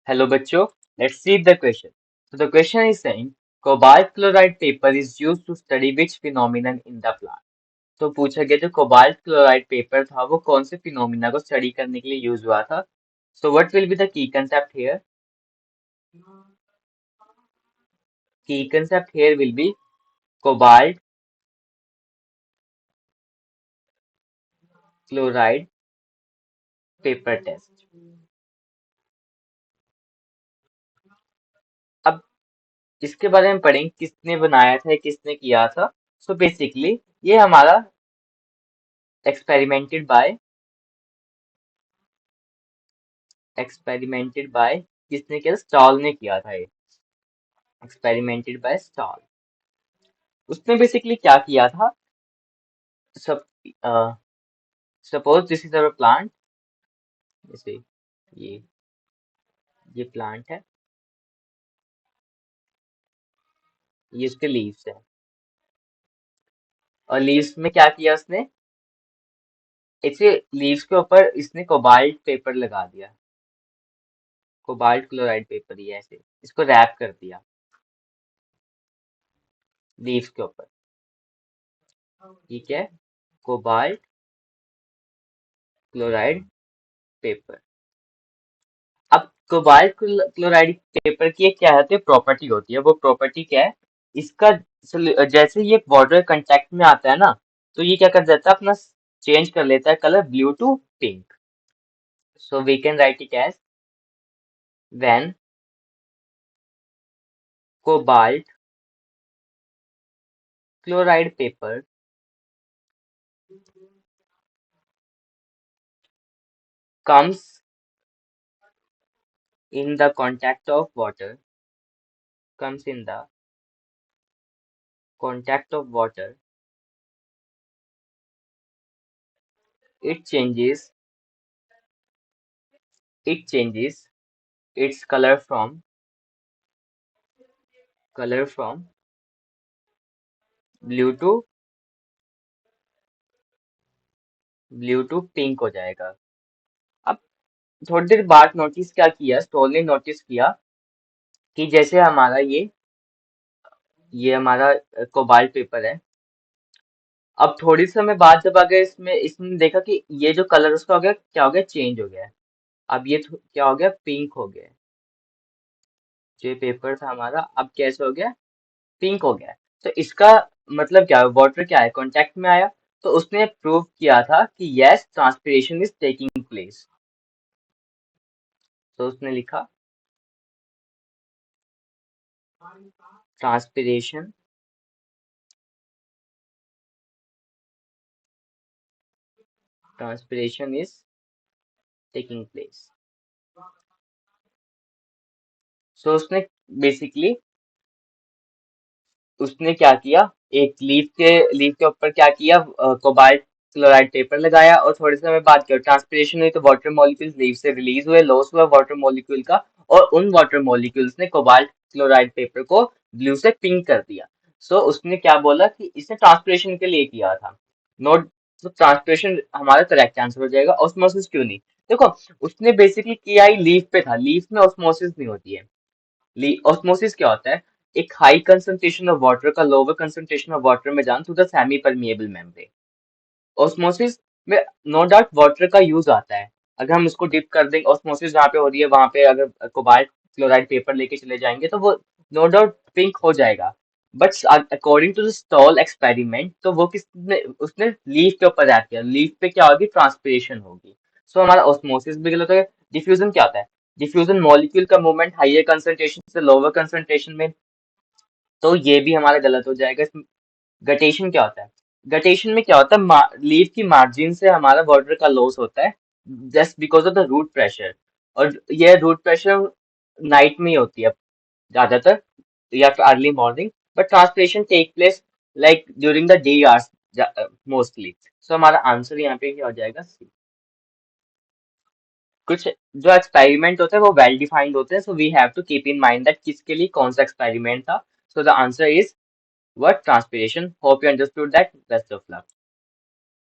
Hello bachcho, let's see the question. So the question is saying cobalt chloride paper is used to study which phenomenon in the plant. तो पूछा गया जो cobalt chloride paper था वो कौन से phenomena को स्टडी करने के लिए यूज हुआ था. So what will be the key concept here. Key concept here will be cobalt chloride paper test. अब इसके बारे में पढ़ेंगे किसने बनाया था किसने किया था. सो बेसिकली ये हमारा एक्सपेरिमेंटेड बाय किसने किया, स्टॉल ने किया था. ये एक्सपेरिमेंटेड बाय स्टॉल. उसने बेसिकली क्या किया था. सब suppose this is our plant. जैसे ये ये प्लांट है, ये इसके लीव्स है. और लीव्स में क्या किया उसने, इसे लीव्स के ऊपर इसने कोबाल्ट पेपर लगा दिया. कोबाल्ट क्लोराइड पेपर, ये ऐसे इसको रैप कर दिया लीव्स के ऊपर. ठीक है, कोबाल्ट क्लोराइड पेपर. अब कोबाल्ट क्लोराइड पेपर की एक क्या होती है, प्रॉपर्टी होती है. वो प्रॉपर्टी क्या है इसका, जैसे ये वाटर कांटेक्ट में आता है ना, तो ये क्या कर देता है अपना चेंज कर लेता है colour blue to pink. So we can write it as when cobalt chloride paper comes in the contact of water, comes in the contact of water, it changes it changes its color from blue to pink हो जाएगा. अब थोड़ी देर बाद notice क्या किया, stall ने notice किया कि जैसे हमारा ये हमारा कोबाल्ट पेपर है. अब थोड़ी समय बाद जब अगर इसमें इसने देखा कि ये जो कलर उसका हो गया, क्या हो गया, चेंज हो गया है. अब ये क्या हो गया, पिंक हो गया है. जो पेपर था हमारा अब कैसे हो गया, पिंक हो गया है. तो इसका मतलब क्या है, वाटर क्या है, कांटेक्ट में आया. तो उसने प्रूव किया था कि yes transpiration is taking place. तो उसने लिखा ट्रांसपिरेशन इज टेकिंग प्लेस. सो उसने बेसिकली उसने क्या किया, एक लीफ के ऊपर क्या किया, कोबाल्ट क्लोराइड पेपर लगाया. और थोड़े समय बाद क्या ट्रांसपिरेशन हुई, तो वाटर मॉलिक्यूल्स लीफ से रिलीज हुए, लॉस हुआ वाटर मॉलिक्यूल का. और उन वाटर मॉलिक्यूल्स ने कोबाल्ट क्लोराइड पेपर को ब्लू से पिंक कर दिया. सो उसने क्या बोला कि इसने ट्रांसपिरेशन के लिए किया था. नोट, तो ट्रांसपिरेशन हमारा करेक्ट आंसर हो जाएगा. ऑस्मोसिस क्यों नहीं, देखो उसने बेसिकली किया ही लीफ पे था. लीफ में ऑस्मोसिस नहीं होती है. ऑस्मोसिस क्या होता है, एक हाई कंसंट्रेशन ऑफ वाटर का लोअर कंसंट्रेशन ऑफ वाटर में जाना through the semi permeable membrane. Osmosis में नो डाउट वाटर का यूज आता है. अगर हम इसको डिप कर देंगे, ऑस्मोसिस जहाँ पे हो रही है वहां पे अगर कोबाल्ट क्लोराइड पेपर लेके चले जाएंगे तो वो नो डाउट पिंक हो जाएगा. But according to the Stahl experiment, तो वो किसने उसने लीफ के ऊपर रैप किया. लीफ पे क्या होगी, ट्रांसपिरेशन होगी. सो हमारा ऑस्मोसिस भी गलत हो गया. डिफ्यूजन क्या होता है, डिफ्यूजन मॉलिक्यूल का मूवमेंट हाइयर कंसंट्रेशन से लोअर कंसंट्रेशन में. तो ये भी हमारा गलत हो जाएगा. गटेशन क्या होता है, गटेशन में क्या होता है, लीफ की मार्जिन से हमारा वाटर का लॉस होता है just because of the root pressure. और ये रूट प्रेशर नाइट में ही होती है ज्यादातर, या फिर early morning. But transpiration take place like during the day hours mostly. So हमारा आंसर यहाँ पे क्या हो जाएगा, सी. कुछ जो एक्सपेरिमेंट होते हैं वो वेल डिफाइंड होते हैं. So we have to keep in mind that किसके लिए कौन सा एक्सपेरिमेंट था. So the answer is what transpiration. Hope you understood that. Best of luck.